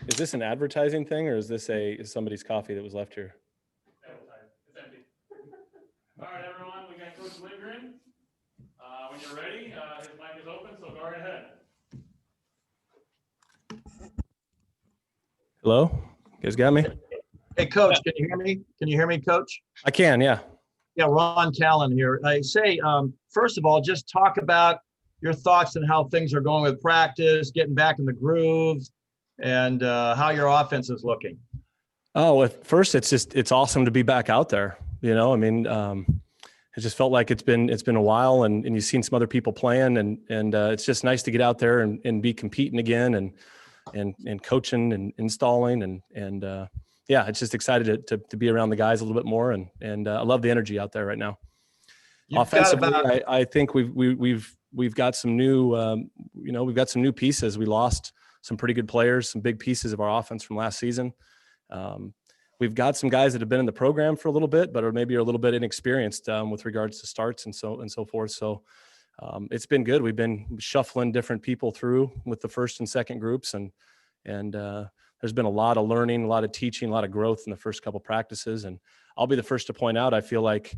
Is this an advertising thing, or is this somebody's coffee that was left here? It's empty. All right, everyone, we got Coach Lindgren. When you're ready, his mic is open, so go right ahead. Hello, you guys got me? Hey, Coach, can you hear me? Can you hear me, Coach? I can, yeah. Yeah, Ron Callan here. I say, first of all, just talk about your thoughts on how things are going with practice, getting back in the groove, and how your offense is looking. Oh, at first, it's awesome to be back out there. You know, I mean, it just felt like it's been a while, and you've seen some other people playing, and it's just nice to get out there and be competing again, and coaching and installing, and yeah, it's just excited to be around the guys a little bit more, and I love the energy out there right now. Offensively, I think we've got some new, we've got some new pieces. We lost some pretty good players, some big pieces of our offense from last season. We've got some guys that have been in the program for a little bit, but are maybe a little bit inexperienced with regards to starts and so forth. So it's been good. We've been shuffling different people through with the first and second groups, and there's been a lot of learning, a lot of teaching, a lot of growth in the first couple practices. And I'll be the first to point out, I feel like,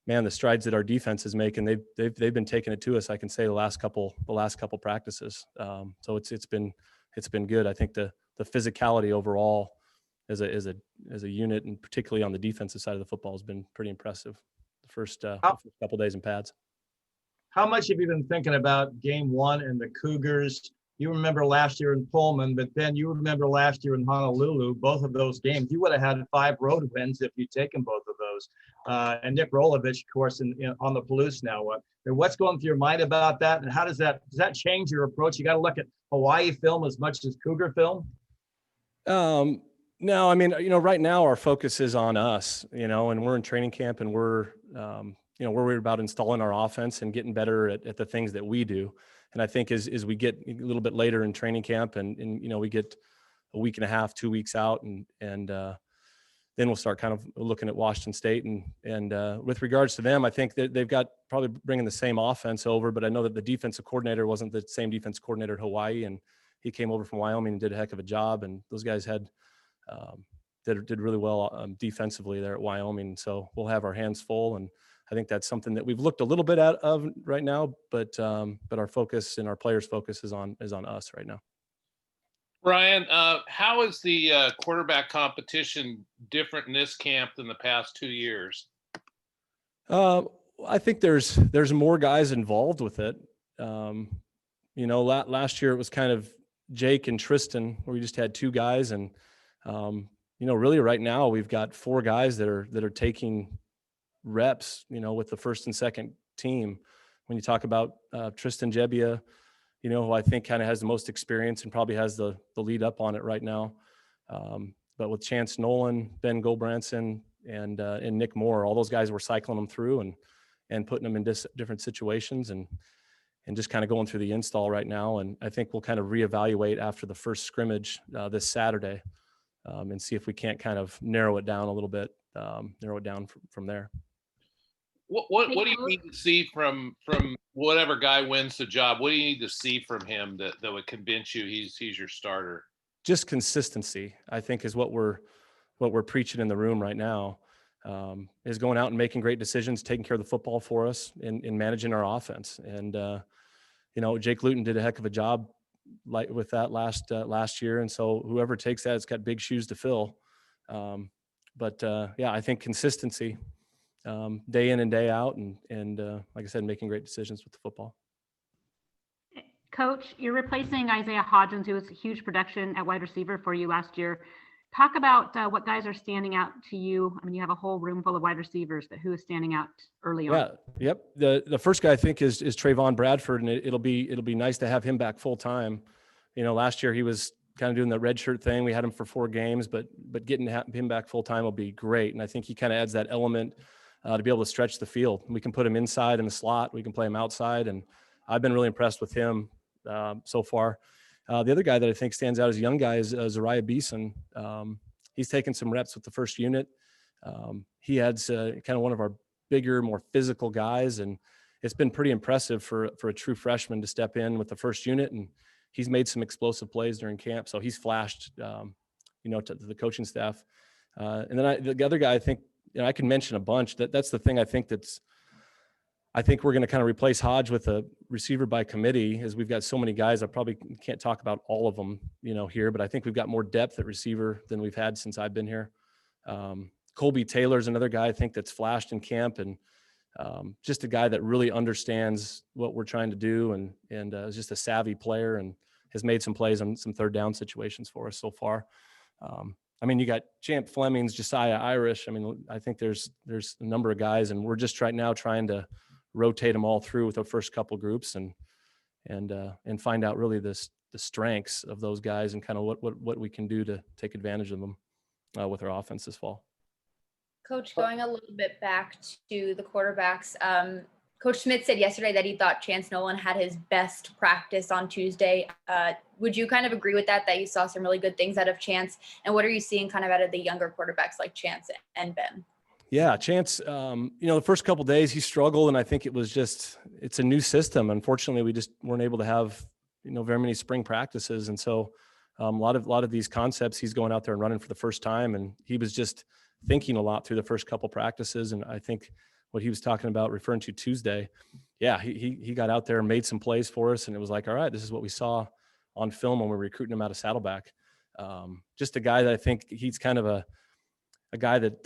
man, the strides that our defense is making, they've been taking it to us. I can say the last couple practices. So it's been good. I think the physicality overall as a unit, and particularly on the defensive side of the football, has been pretty impressive. The first couple days in pads. How much have you been thinking about game one and the Cougars? You remember last year in Pullman, but then you remember last year in Honolulu, both of those games. You would have had 5 road wins if you'd taken both of those. And Nick Rolovich, of course, on the Palouse now. What's going through your mind about that? And how does that change your approach? You got to look at Hawaii film as much as Cougar film? No, I mean, right now our focus is on us, and we're in training camp, and we're worried about installing our offense and getting better at the things that we do. And I think as we get a little bit later in training camp, and we get a week and a half, 2 weeks out, and then we'll start kind of looking at Washington State. And with regards to them, I think that they've got probably bringing the same offense over, but I know that the defensive coordinator wasn't the same defense coordinator at Hawaii, and he came over from Wyoming and did a heck of a job. And those guys did really well defensively there at Wyoming. So we'll have our hands full, and I think that's something that we've looked a little bit at of right now, but our focus and our players' focus is on us right now. Brian, how is the quarterback competition different in this camp than the past 2 years? I think there's more guys involved with it. Last year it was kind of Jake and Tristan, where we just had 2 guys, and really right now we've got 4 guys that are taking reps, with the first and second team. When you talk about Tristan Jebbia, who I think kind of has the most experience and probably has the lead up on it right now. But with Chance Nolan, Ben Goldbranson, and Nick Moore, all those guys were cycling them through and putting them in different situations and just kind of going through the install right now. And I think we'll kind of reevaluate after the first scrimmage this Saturday and see if we can't kind of narrow it down a little bit, from there. What do you need to see from whatever guy wins the job? What do you need to see from him that would convince you he's your starter? Just consistency, I think, is what we're preaching in the room right now. Is going out and making great decisions, taking care of the football for us, and managing our offense. And Jake Luton did a heck of a job with that last year, and so whoever takes that, it's got big shoes to fill. But I think consistency. Day in and day out, and like I said, making great decisions with the football. Coach, you're replacing Isaiah Hodgins, who was a huge production at wide receiver for you last year. Talk about what guys are standing out to you. I mean, you have a whole room full of wide receivers, but who is standing out early on? Yeah, yep. The first guy I think is Trayvon Bradford, and it'll be nice to have him back full time. Last year he was kind of doing the red shirt thing. We had him for 4 games, but getting him back full time will be great. And I think he kind of adds that element to be able to stretch the field. We can put him inside in the slot. We can play him outside. And I've been really impressed with him so far. The other guy that I think stands out as a young guy is Zarya Beason. He's taken some reps with the first unit. He adds kind of one of our bigger, more physical guys. And it's been pretty impressive for a true freshman to step in with the first unit, and he's made some explosive plays during camp. So he's flashed, to the coaching staff. And then the other guy, I think, I can mention a bunch. That's the thing I think we're going to kind of replace Hodge with a receiver by committee, as we've got so many guys. I probably can't talk about all of them, here, but I think we've got more depth at receiver than we've had since I've been here. Colby Taylor's another guy I think that's flashed in camp, and just a guy that really understands what we're trying to do, and is just a savvy player and has made some plays on some third down situations for us so far. You got Champ Fleming's, Josiah Irish. I think there's a number of guys, and we're just right now trying to rotate them all through with the first couple groups and find out really the strengths of those guys and kind of what we can do to take advantage of them with our offense this fall. Coach, going a little bit back to the quarterbacks, Coach Smith said yesterday that he thought Chance Nolan had his best practice on Tuesday. Would you kind of agree with that you saw some really good things out of Chance? And what are you seeing kind of out of the younger quarterbacks like Chance and Ben? Yeah, Chance, the first couple of days he struggled, and I think it's a new system. Unfortunately, we just weren't able to have, very many spring practices. And so a lot of these concepts he's going out there and running for the first time, and he was just thinking a lot through the first couple practices. And I think what he was talking about, referring to Tuesday, he got out there and made some plays for us, and it was like, all right, this is what we saw on film when we were recruiting him out of Saddleback. Just a guy that I think he's kind of a guy that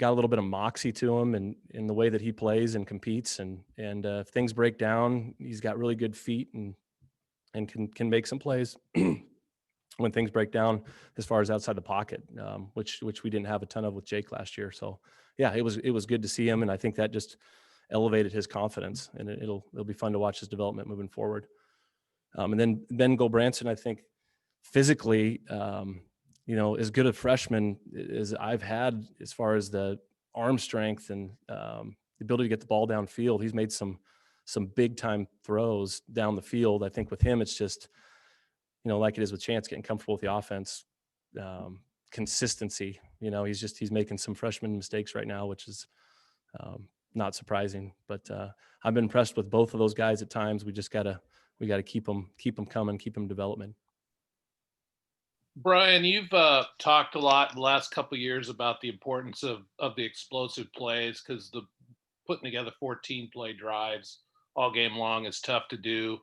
got a little bit of moxie to him, and in the way that he plays and competes, and if things break down, he's got really good feet and can make some plays when things break down as far as outside the pocket, which we didn't have a ton of with Jake last year. So yeah, it was good to see him, and I think that just elevated his confidence, and it'll be fun to watch his development moving forward. And then Ben Goldbranson, I think physically, as good a freshman as I've had as far as the arm strength and the ability to get the ball downfield. He's made some big time throws down the field. I think with him, it's just, like it is with Chance, getting comfortable with the offense, consistency. He's making some freshman mistakes right now, which is not surprising. But I've been impressed with both of those guys at times. We gotta keep them coming, keep them development. Brian, you've talked a lot in the last couple of years about the importance of the explosive plays, because the putting together 14 play drives all game long is tough to do.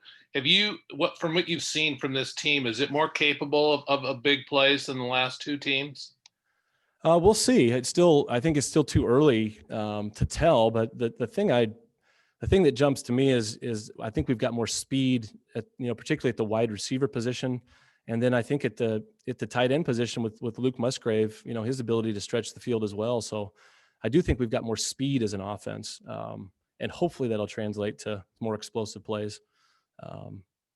From what you've seen from this team, is it more capable of big plays than the last two teams? We'll see. I think it's still too early to tell. But the thing that jumps to me is I think we've got more speed at, particularly at the wide receiver position. And then I think at the tight end position with Luke Musgrave, his ability to stretch the field as well. So I do think we've got more speed as an offense, and hopefully that'll translate to more explosive plays.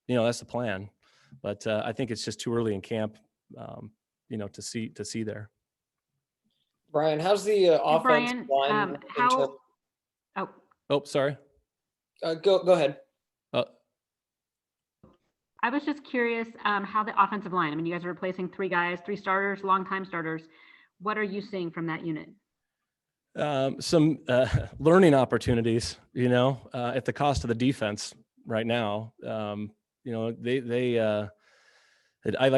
That's the plan, but I think it's just too early in camp, to see there. Brian, how's the offensive line? Oh, sorry. Go ahead. I was just curious how the offensive line, you guys are replacing three starters, longtime starters. What are you seeing from that unit? Some learning opportunities, at the cost of the defense right now. Like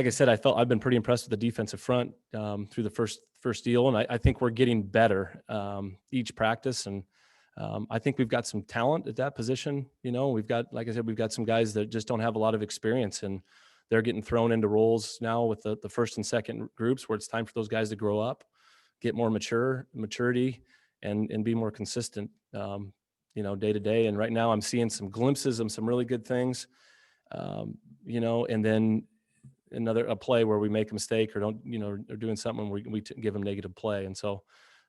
I said, I've been pretty impressed with the defensive front through the first deal. And I think we're getting better each practice. And I think we've got some talent at that position. We've got, like I said, we've got some guys that just don't have a lot of experience, and they're getting thrown into roles now with the first and second groups where it's time for those guys to grow up, get more maturity, and be more consistent, day to day. And right now I'm seeing some glimpses of some really good things, and then a play where we make a mistake or don't, or doing something where we give them negative play. And so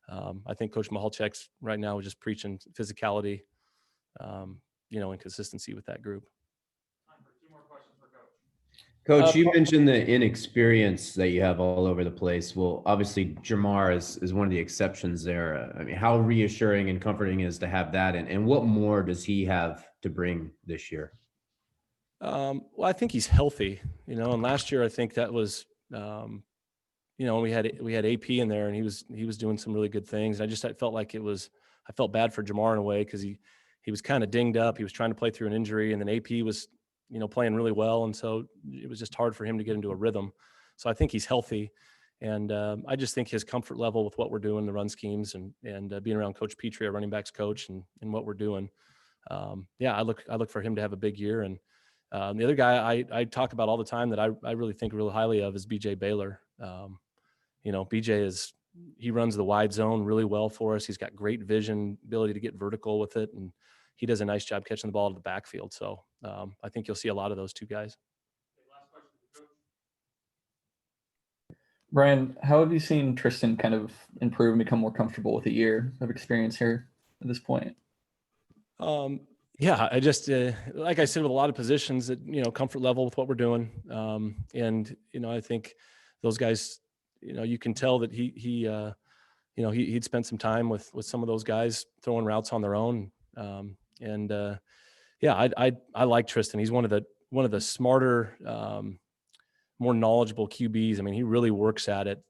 I think Coach Mahalchek's right now just preaching physicality, and consistency with that group. Time for two more questions for Coach. Coach, you mentioned the inexperience that you have all over the place. Well, obviously Jamar is one of the exceptions there. How reassuring and comforting is to have that, and what more does he have to bring this year? Well, I think he's healthy, and last year I think that was, we had AP in there, and he was doing some really good things. I felt like I felt bad for Jamar in a way, because he he was kind of dinged up. He was trying to play through an injury, and then AP was, playing really well. And so it was just hard for him to get into a rhythm. So I think he's healthy. And I just think his comfort level with what we're doing, the run schemes, and being around Coach Petrie, our running backs coach, and what we're doing. I look for him to have a big year. And the other guy I talk about all the time that I really think really highly of is BJ Baylor. BJ he runs the wide zone really well for us. He's got great vision, ability to get vertical with it, and he does a nice job catching the ball to the backfield. So I think you'll see a lot of those two guys. Brian, how have you seen Tristan kind of improve and become more comfortable with a year of experience here at this point? I just, like I said, with a lot of positions that, comfort level with what we're doing. I think those guys, you can tell that he'd spent some time with some of those guys throwing routes on their own. I like Tristan. He's one of the smarter, more knowledgeable QBs. I mean, he really works at it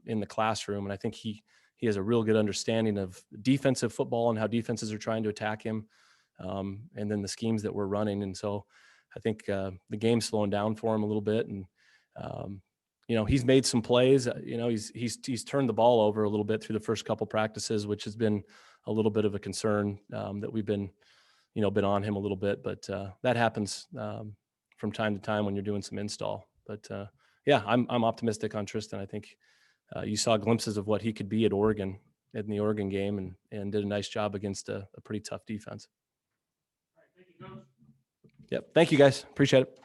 in the classroom. And I think he has a real good understanding of defensive football and how defenses are trying to attack him. And then the schemes that we're running. And so I think the game's slowing down for him a little bit. And, he's made some plays, he's turned the ball over a little bit through the first couple practices, which has been a little bit of a concern that we've been on him a little bit, but that happens from time to time when you're doing some install. But I'm optimistic on Tristan. I think you saw glimpses of what he could be at Oregon in the Oregon game and did a nice job against a pretty tough defense. All right, thank you, Coach. Yep. Thank you guys. Appreciate it.